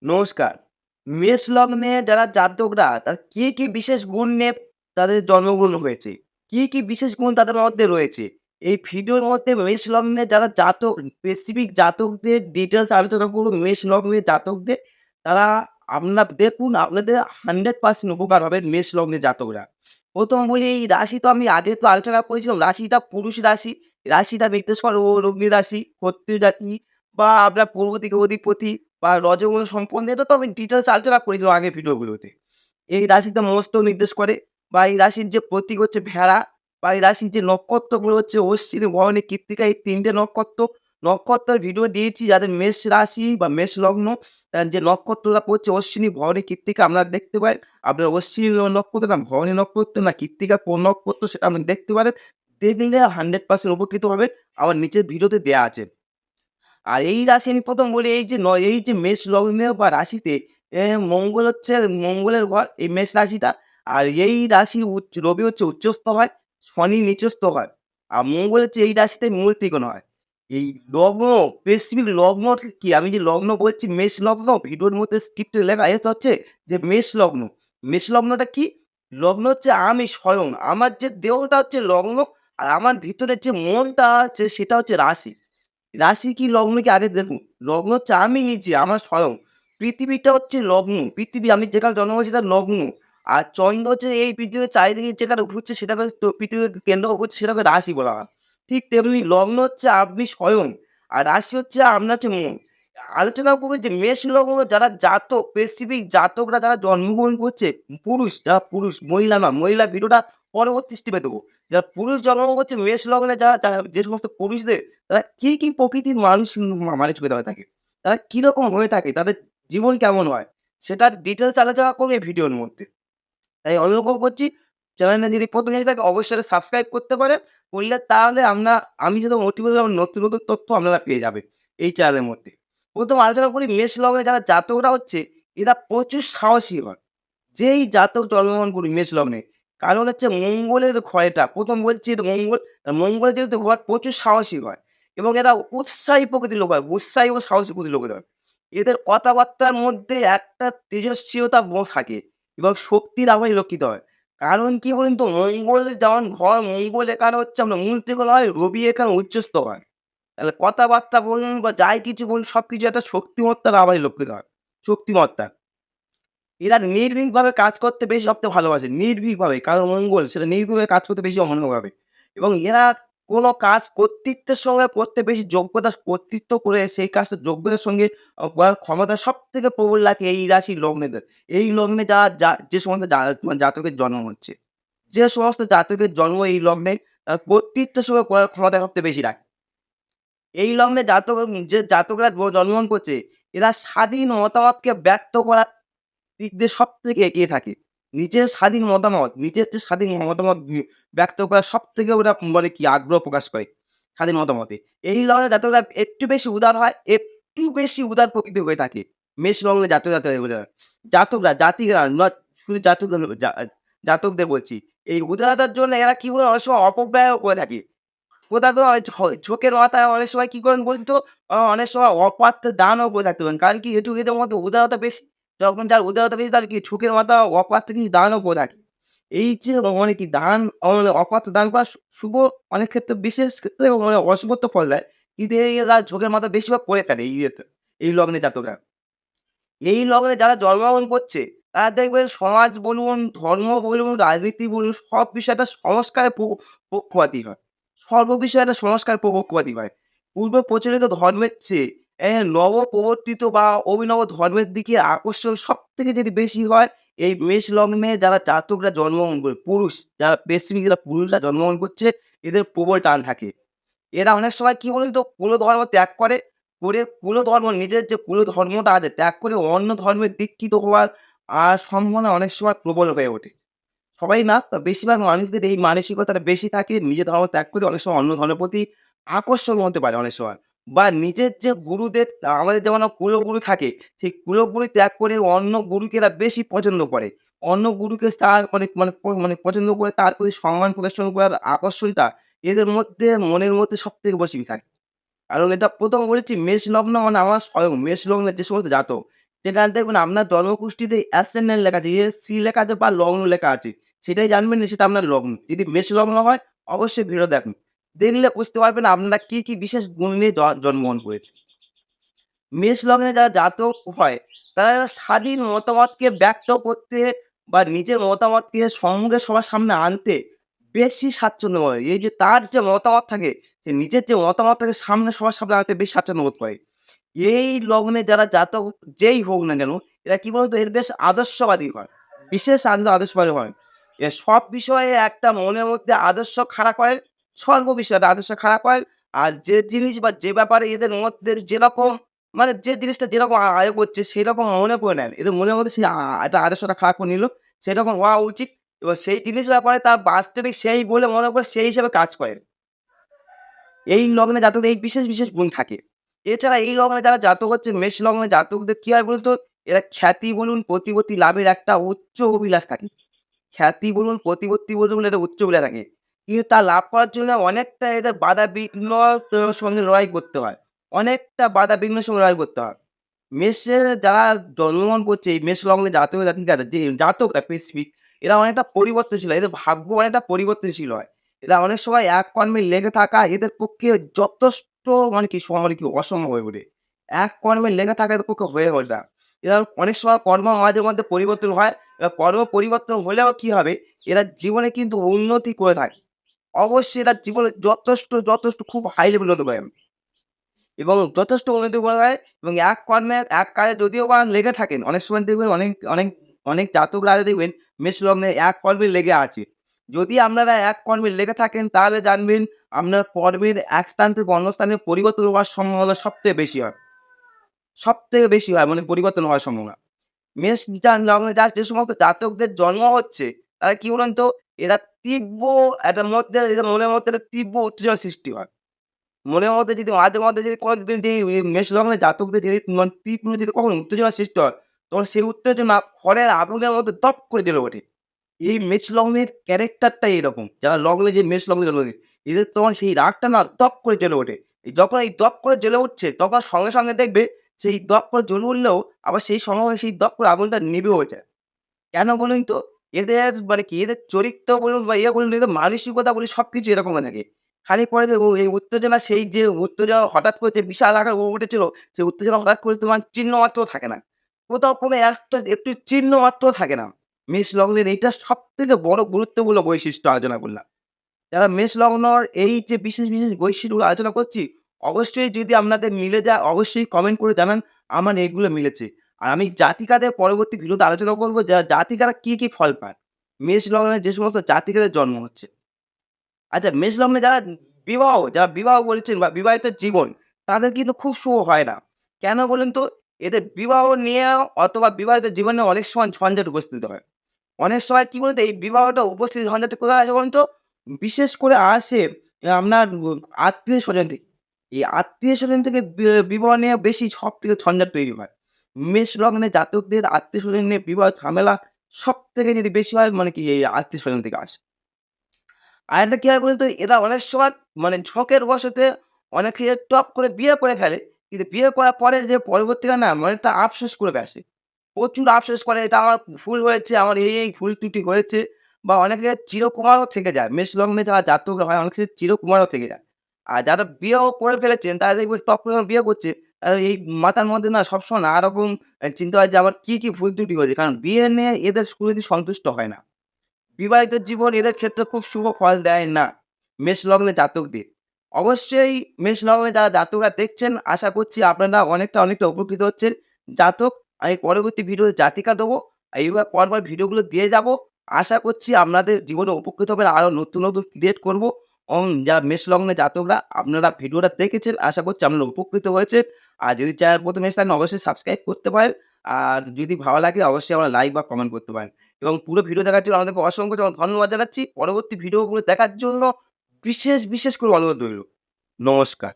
নমস্কার। মেষ লগ্নে যারা জাতকরা তার কি বিশেষ গুণ নিয়ে তাদের জন্মগ্রহণ হয়েছে? কি বিশেষ গুণ তাদের মধ্যে রয়েছে? এই ভিডিওর মধ্যে মেষ লগ্নে যারা জাতক স্পেসিফিক জাতকদের ডিটেইলস আলোচনা করব। মেষ লগ্নের জাতকদের তারা আপনার দেখুন আপনাদের 100% উপকার হবে মেষ লগ্নের জাতকরা। ১ম বলি এই রাশি তো আমি আগে তো আলোচনা করেছিলাম। রাশিটা পুরুষ রাশি। রাশিটা নির্দেশ করে ও অগ্নি রাশি, ক্ষত্রিয় জাতি বা আপনার পূর্ব দিকে অধিপতি বা রজোগুণ সম্পন্ন এটা তো আমি ডিটেইলস আলোচনা করেছিলাম আগের ভিডিওগুলোতে। এই রাশিতে মস্ত নির্দেশ করে বা এই রাশির যে প্রতীক হচ্ছে ভেড়া বা এই রাশির যে নক্ষত্রগুলো হচ্ছে অশ্বিনী, ভরণী, কৃত্তিকা এই ৩ টে নক্ষত্র। নক্ষত্রের ভিডিও দিয়েছি যাদের মেষ রাশি বা মেষ লগ্ন যে নক্ষত্রটা পড়ছে অশ্বিনী, ভরণী, কৃত্তিকা আপনারা দেখতে পারেন। আপনার অশ্বিনী নক্ষত্র না ভরণী নক্ষত্র না কৃত্তিকা কোন নক্ষত্র সেটা আপনি দেখতে পারেন। দেখলে 100% উপকৃত হবেন। আমার নিচের ভিডিওতে দেয়া আছে। আর এই রাশি আমি ১ম বলি এই যে মেষ লগ্নে বা রাশিতে মঙ্গল হচ্ছে মঙ্গলের ঘর এই মেষ রাশিটা। আর এই রাশির রবি হচ্ছে উচ্চস্থ হয়, শনি নিচস্থ হয়। আর মঙ্গল হচ্ছে এই রাশিতে মূল ত্রিকোণ হয়। এই লগ্ন স্পেসিফিক লগ্ন কি আমি যে লগ্ন বলছি মেষ লগ্ন ভিডিওর মধ্যে স্ক্রিপ্টে লেখা আছে হচ্ছে যে মেষ লগ্ন। মেষ লগ্নটা কি? লগ্ন হচ্ছে আমি স্বয়ং। আমার যে দেহটা হচ্ছে লগ্ন আর আমার ভিতরের যে মনটা আছে সেটা হচ্ছে রাশি। রাশি কি লগ্ন কি আগে দেখুন। লগ্ন হচ্ছে আমি নিজে, আমার স্বয়ং। পৃথিবীটা হচ্ছে লগ্ন। পৃথিবী আমি যেখানে জন্ম হয়েছি তার লগ্ন। আর চন্দ্র হচ্ছে এই পৃথিবীর চারিদিকে যেখানে ঘুরছে সেটাকে পৃথিবীকে কেন্দ্র করে ঘুরছে সেটাকে রাশি বলা হয়। ঠিক তেমনি লগ্ন হচ্ছে আপনি স্বয়ং। আর রাশি হচ্ছে আপনার হচ্ছে মন। আলোচনা করব যে মেষ লগ্ন যারা জাতক স্পেসিফিক জাতকরা যারা জন্মগ্রহণ করছে, পুরুষ যারা পুরুষ, মহিলা না, মহিলা ভিডিওটা পরবর্তী স্টেপে দেবো। যারা পুরুষ জন্মগ্রহণ করছে মেষ লগ্নে যারা যারা যে সমস্ত পুরুষদের তারা কি প্রকৃতির মানুষ মানসিকতা হয়ে থাকে? তারা কিরকম হয়ে থাকে? তাদের জীবন কেমন হয়? সেটার ডিটেইলস আলোচনা করব এই ভিডিওর মধ্যে। তাই অনুগ্রহ করছি চ্যানেলটা যদি ১ম এসে থাকে অবশ্যই সাবস্ক্রাইব করতে পারেন। করলে তাহলে আমি যত মোটিভেট নতুন তথ্য আপনারা পেয়ে যাবেন এই চ্যানেলের মধ্যে। ১ম আলোচনা করি মেষ লগ্নে যারা জাতকরা হচ্ছে এরা প্রচুর সাহসী হয়। যেই জাতক জন্মগ্রহণ করুক মেষ লগ্নে। কারণ হচ্ছে মঙ্গলের ঘর এটা। ১ম বলছি এটা মঙ্গল। মঙ্গলের যেহেতু ঘর প্রচুর সাহসী হয় এবং এরা উৎসাহী প্রকৃতির লোক হয়। উৎসাহী ও সাহসী প্রকৃতির লোক হয়। এদের কথাবার্তার মধ্যে একটা তেজস্বিতা থাকে এবং শক্তির আভায় লক্ষিত হয়। কারণ কি বলুন তো? মঙ্গলের যেমন ঘর মঙ্গল এখানে হচ্ছে আপনার মূল ত্রিকোণ হয়, রবি এখানে উচ্চস্থ হয়। তাহলে কথাবার্তা বলুন বা যাই কিছু বলুন সবকিছু একটা শক্তিমত্তার আভায় লক্ষিত হয়। শক্তিমত্তা। এরা নির্ভীকভাবে কাজ করতে বেশি সবথেকে ভালোবাসে। নির্ভীকভাবে কারণ মঙ্গল সেটা নির্ভীকভাবে কাজ করতে বেশি ভালোভাবে এবং এরা কোনো কাজ কর্তৃত্বের সঙ্গে করতে বেশি যোগ্যতা কর্তৃত্ব করে সেই কাজটা যোগ্যতার সঙ্গে করার ক্ষমতা সবথেকে প্রবল লাগে এই রাশির লগ্নেদের। এই লগ্নে যে সমস্ত জাতকের জন্ম হচ্ছে। যে সমস্ত জাতকের জন্ম এই লগ্নে তার কর্তৃত্বের সঙ্গে করার ক্ষমতা সবথেকে বেশি রাখে। এই লগ্নে যে জাতকরা জন্মগ্রহণ করছে এরা স্বাধীন মতামতকে ব্যক্ত করার দিক দিয়ে সবথেকে এগিয়ে থাকে। নিজের স্বাধীন মতামত, নিজের যে স্বাধীন মতামত ব্যক্ত করার সবথেকে ওরা মানে কি আগ্রহ প্রকাশ করে স্বাধীন মতামতে। এই লগ্নে জাতকরা একটু বেশি উদার হয়, একটু বেশি উদার প্রকৃতির হয়ে থাকে। মেষ লগ্নে জাতকরা জাতিরা নয় শুধু জাতকদের বলছি। এই উদারতার জন্য এরা কি করে অনেক সময় অপব্যয়ও করে থাকে। কোথাও, ঝোঁকের মাথায় অনেক সময় কি করেন বলুন তো? অনেক সময় অপাত্রে দানও করে থাকতে পারেন। কারণ কি এদের মধ্যে উদারতা বেশি। যখন যার উদারতা বেশি তার কি ঝোঁকের মাথা অপাত্রে কিছু দানও করে থাকে। এই যে মানে কি দান অপাত্রে দান করা শুভ অনেক ক্ষেত্রে বিশেষ ক্ষেত্রে মানে অশুভত্ব ফল দেয়। কিন্তু এরা ঝোঁকের মাথা বেশিরভাগ করে ফেলে এই লগ্নে জাতকরা। এই লগ্নে যারা জন্মগ্রহণ করছে, তারা দেখবেন সমাজ বলুন, ধর্ম বলুন, রাজনীতি বলুন, সব বিষয়ে একটা সংস্কারের পক্ষপাতী হয়। সর্ব বিষয়ে একটা সংস্কারের পক্ষপাতী হয়। পূর্ব প্রচলিত ধর্মের চেয়ে নবপ্রবর্তিত বা অভিনব ধর্মের দিকে আকর্ষণ সবথেকে যদি বেশি হয়, এই মেষ লগ্নে যারা জাতকরা জন্মগ্রহণ করে, পুরুষ যারা স্পেসিফিক যারা পুরুষরা জন্মগ্রহণ করছে, এদের প্রবল টান থাকে। এরা অনেক সময় কি বলুন তো? কুলধর্ম ত্যাগ করে কুলধর্ম নিজের যে কুলধর্মটা আছে ত্যাগ করে অন্য ধর্মে দীক্ষিত হওয়ার সম্ভাবনা অনেক সময় প্রবল হয়ে ওঠে। সবাই না, বেশিরভাগ মানুষদের এই মানসিকতাটা বেশি থাকে। নিজের ধর্ম ত্যাগ করে অনেক সময় অন্য ধর্মের প্রতি আকর্ষণ হতে পারে অনেক সময়। বা নিজের যে গুরুদের আমাদের যেমন কুলগুরু থাকে, সেই কুলগুরু ত্যাগ করে অন্য গুরুকে এরা বেশি পছন্দ করে। অন্য গুরুকে তার মানে পছন্দ করে তার প্রতি সম্মান প্রদর্শন করার আকর্ষণটা এদের মধ্যে মনের মধ্যে সবথেকে বেশি থাকে। কারণ এটা ১ম বলেছি মেষ লগ্ন মানে আমার স্বয়ং মেষ লগ্নের যে সমস্ত জাতক, সেখানে দেখবেন আপনার জন্মকুষ্ঠিতে অ্যাসেন্ডেন্ট লেখা আছে, সি লেখা আছে বা লগ্ন লেখা আছে। সেটাই জানবেন যে সেটা আপনার লগ্ন। যদি মেষ লগ্ন হয় অবশ্যই ভিডিও দেখুন। দেখলে বুঝতে পারবেন আপনারা কি বিশেষ গুণ নিয়ে জন্মগ্রহণ করেছে। মেষ লগ্নে যারা জাতক হয়, তারা স্বাধীন মতামতকে ব্যক্ত করতে বা নিজের মতামতকে সঙ্গে সবার সামনে আনতে বেশি স্বাচ্ছন্দ্য করে। এই যে তার যে মতামত থাকে, সে নিজের যে মতামতটাকে সবার সামনে আনতে বেশি স্বাচ্ছন্দ্য বোধ করে। এই লগ্নে যারা জাতক যেই হোক না কেন, এরা কি বলতো এর বেশ আদর্শবাদী হয়। বিশেষ আদর্শবাদী হয়। সব বিষয়ে একটা মনের মধ্যে আদর্শ খাড়া করেন, সর্ব বিষয়ে একটা আদর্শ খাড়া করেন। আর যে জিনিস বা যে ব্যাপারে এদের মধ্যে যেরকম মানে যে জিনিসটা যেরকম আয় করছে সেরকম মনে করে নেন। এদের মনের মধ্যে সেই একটা আদর্শটা খাড়া করে নিল। সেরকম হওয়া উচিত। এবং সেই জিনিস ব্যাপারে তার বাস্তবিক সেই বলে মনে করে সেই হিসেবে কাজ করেন। এই লগ্নে জাতকদের এই বিশেষ গুণ থাকে। এছাড়া এই লগ্নে যারা জাতক হচ্ছে মেষ লগ্নে জাতকদের কি হয় বলুন তো? এরা খ্যাতি বলুন, প্রতিপত্তি লাভের একটা উচ্চ অভিলাষ থাকে। খ্যাতি বলুন, প্রতিপত্তি বলুন এটা উচ্চ অভিলাষ থাকে। কিন্তু তা লাভ করার জন্য অনেকটা এদের বাধা-বিঘ্ন সঙ্গে লড়াই করতে হয়। অনেকটা বাধা-বিঘ্নের সঙ্গে লড়াই করতে হয়। মেষের যারা জন্মগ্রহণ করছে এই মেষ লগ্নে জাতক জাতিকারা যে জাতকরা স্পেসিফিক এরা অনেকটা পরিবর্তনশীল হয়। এদের ভাগ্য অনেকটা পরিবর্তনশীল হয়। এরা অনেক সময় এক কর্মে লেগে থাকা এদের পক্ষে যথেষ্ট মানে কি অসম্ভব হয়ে ওঠে। এক কর্মে লেগে থাকা এদের পক্ষে হয়ে ওঠে না। এরা অনেক সময় কর্ম মাঝে মধ্যে পরিবর্তন হয়। এবার কর্ম পরিবর্তন হলেও কি হবে? এরা জীবনে কিন্তু উন্নতি করে থাকে। অবশ্যই এরা জীবনে যথেষ্ট খুব হাই লেভেল হতে পারে। এবং যথেষ্ট উন্নতি করা হয় এবং এক কর্মে এক কাজে যদিও বা লেগে থাকেন, অনেক সময় দেখবেন অনেক জাতকরা দেখবেন মেষ লগ্নে এক কর্মে লেগে আছে। যদি আপনারা এক কর্মে লেগে থাকেন তাহলে জানবেন আপনার কর্মের এক স্থান থেকে অন্য স্থানে পরিবর্তন হওয়ার সম্ভাবনা সবথেকে বেশি হয়। সবথেকে বেশি হয় মানে পরিবর্তন হওয়ার সম্ভাবনা। মেষ লগ্নে যে সমস্ত জাতকদের জন্ম হচ্ছে তারা কি বলুন তো? এরা তীব্র এটার মধ্যে এদের মনের মধ্যে একটা তীব্র উত্তেজনার সৃষ্টি হয়। মনের মধ্যে যদি মাঝে মধ্যে যদি কোনো যদি মেষ লগ্নে জাতকদের যদি মানে তীব্র যদি কখনো উত্তেজনা সৃষ্টি হয়, তখন সেই উত্তেজনা খড়ের আগুনের মধ্যে দপ করে জ্বলে ওঠে। এই মেষ লগ্নের ক্যারেক্টারটাই এরকম। যারা লগ্নে যে মেষ লগ্নে জন্ম নিয়েছে, এদের তখন সেই রাগটা না দপ করে জ্বলে ওঠে। যখন এই দপ করে জ্বলে উঠছে, তখন সঙ্গে দেখবে সেই দপ করে জ্বলে উঠলেও আবার সেই সঙ্গে সেই দপ করে আগুনটা নিভেও যায়। কেন বলুন তো? এদের মানে কি এদের চরিত্র বলুন বা ইয়ে বলুন, এদের মানসিকতা বলুন সবকিছু এরকম হয়ে থাকে। খালি পরে যে এই উত্তেজনা সেই যে উত্তেজনা হঠাৎ করে যে বিশাল আকার উঠেছিল, সেই উত্তেজনা হঠাৎ করে তোমার চিহ্ন মাত্রও থাকে না। কোথাও কোনো একটা একটু চিহ্ন মাত্রও থাকে না। মেষ লগ্নের এইটা সবথেকে বড় গুরুত্বপূর্ণ বৈশিষ্ট্য আলোচনা করলাম। যারা মেষ লগ্নর এই যে বিশেষ বৈশিষ্ট্যগুলো আলোচনা করছি, অবশ্যই যদি আপনাদের মিলে যায় অবশ্যই কমেন্ট করে জানান আমার এইগুলো মিলেছে। আর আমি জাতিকাদের পরবর্তী ভিডিওতে আলোচনা করব জাতিকারা কি ফল পায়। মেষ লগ্নে যে সমস্ত জাতিকাদের জন্ম হচ্ছে। আচ্ছা মেষ লগ্নে যারা বিবাহ করেছেন বা বিবাহিত জীবন তাদের কিন্তু খুব শুভ হয় না। কেন বলুন তো? এদের বিবাহ নিয়ে অথবা বিবাহিত জীবনে অনেক সময় ঝঞ্ঝাট উপস্থিত হয়। অনেক সময় কি বলতো এই বিবাহটা উপস্থিত ঝঞ্ঝাটটা কোথায় আসে বলুন তো? বিশেষ করে আসে আপনার আত্মীয়-স্বজন থেকে। এই আত্মীয়-স্বজন থেকে বিবাহ নিয়ে বেশি সবথেকে ঝঞ্ঝাট তৈরি হয়। মেষ লগ্নে জাতকদের আত্মীয়-স্বজন নিয়ে বিবাহ ঝামেলা সবথেকে যদি বেশি হয় মানে কি এই আত্মীয়-স্বজন থেকে আসে। আরেকটা কি হয় বলুন তো? এরা অনেক সময় মানে ঝোঁকের বশতে অনেকে টপ করে বিয়ে করে ফেলে। কিন্তু বিয়ে করার পরে যে পরবর্তীকালে না মানে একটা আফসোস করে বসে। প্রচুর আফসোস করে এটা আমার ভুল হয়েছে, আমার এই ভুল ত্রুটি হয়েছে বা অনেকে চিরকুমারও থেকে যায়। মেষ লগ্নে যারা জাতকরা হয় অনেক ক্ষেত্রে চিরকুমারও থেকে যায়। আর যারা বিয়েও করে ফেলেছেন তারা দেখবেন টপ করে যখন বিয়ে করছে, এই মাথার মধ্যে না সবসময় নানা রকম চিন্তা হয় যে আমার কি ভুল ত্রুটি হয়েছে। কারণ বিয়ে নিয়ে এদের কোনদিন সন্তুষ্ট হয় না। বিবাহিত জীবন এদের ক্ষেত্রে খুব শুভ ফল দেয় না, মেষ লগ্নে জাতকদের। অবশ্যই মেষ লগ্নে যারা জাতকরা দেখছেন, আশা করছি আপনারা অনেকটা উপকৃত হচ্ছেন। জাতক আমি পরবর্তী ভিডিওতে জাতিকা দেবো। এইবার পরপর ভিডিওগুলো দিয়ে যাবো। আশা করছি আপনাদের জীবনে উপকৃত হবেন। আরো নতুন ক্রিয়েট করবো। যারা মেষ লগ্নে জাতকরা আপনারা ভিডিওটা দেখেছেন, আশা করছি আপনারা উপকৃত হয়েছেন। আর যদি চ্যানেল ১ম এসে থাকেন অবশ্যই সাবস্ক্রাইব করতে পারেন। আর যদি ভালো লাগে অবশ্যই আপনারা লাইক বা কমেন্ট করতে পারেন। এবং পুরো ভিডিও দেখার জন্য আপনাদেরকে অসংখ্য ধন্যবাদ জানাচ্ছি। পরবর্তী ভিডিওগুলো দেখার জন্য বিশেষ করে অনুরোধ রইল। নমস্কার।